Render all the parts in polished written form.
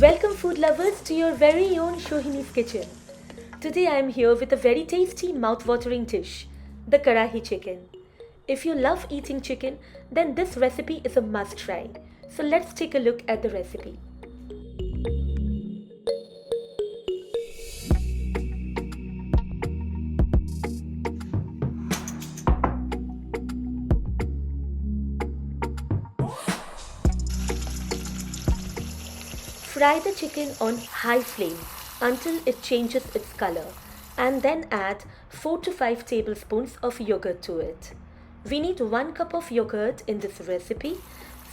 Welcome, food lovers, to your very own Shohini's kitchen. Today I am here with a very tasty, mouth-watering dish, the Karahi chicken. If you love eating chicken, then this recipe is a must try. So let's take a look at the recipe. Fry the chicken on high flame until it changes its color and then add 4 to 5 tablespoons of yogurt to it. We need 1 cup of yogurt in this recipe,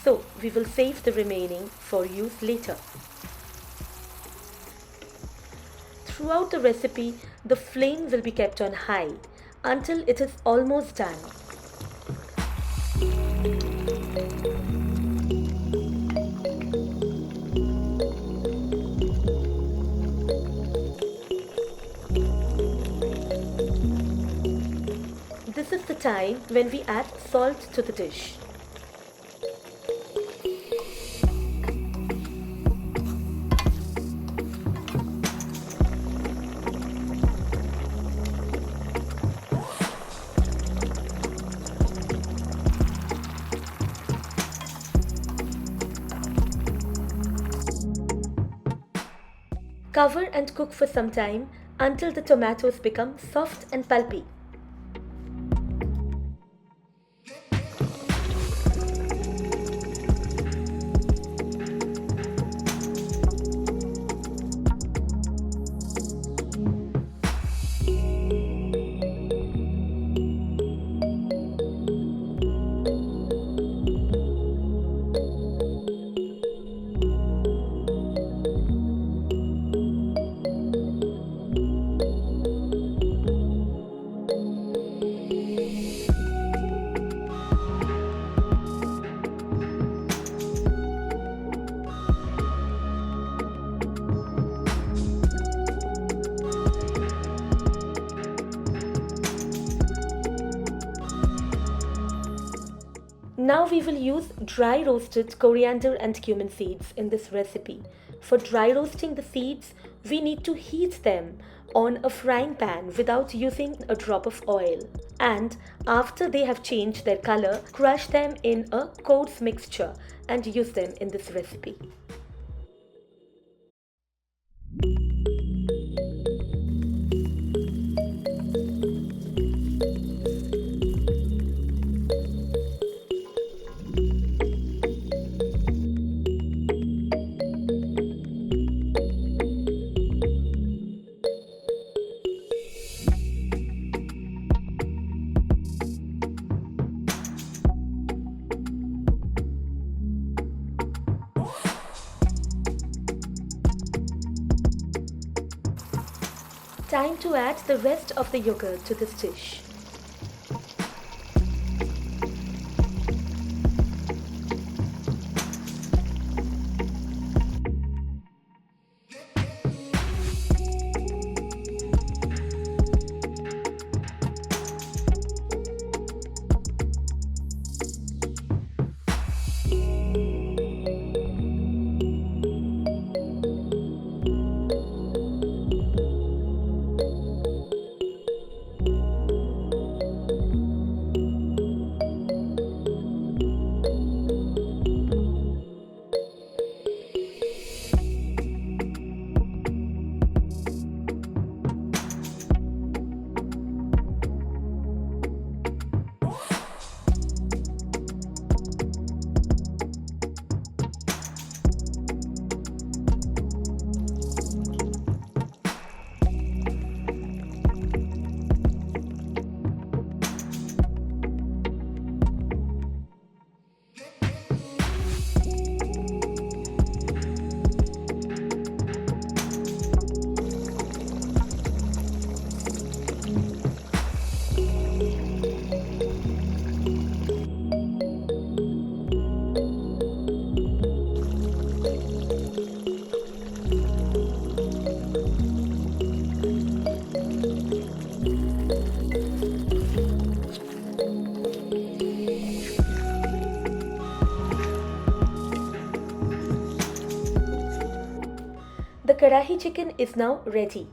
so we will save the remaining for use later. Throughout the recipe, the flame will be kept on high until it is almost done. This is the time when we add salt to the dish. Cover and cook for some time until the tomatoes become soft and pulpy. Now we will use dry roasted coriander and cumin seeds in this recipe. For dry roasting the seeds, we need to heat them on a frying pan without using a drop of oil. And after they have changed their color, crush them in a coarse mixture and use them in this recipe. Time to add the rest of the yogurt to this dish. Karahi chicken is now ready.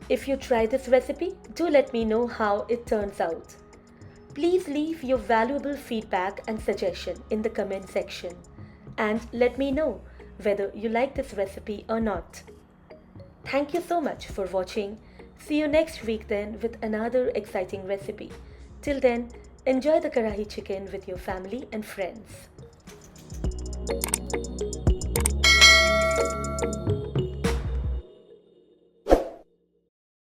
If you try this recipe, do let me know how it turns out. Please leave your valuable feedback and suggestion in the comment section and let me know whether you like this recipe or not. Thank you so much for watching. See you next week then with another exciting recipe. Till then, enjoy the Karahi chicken with your family and friends.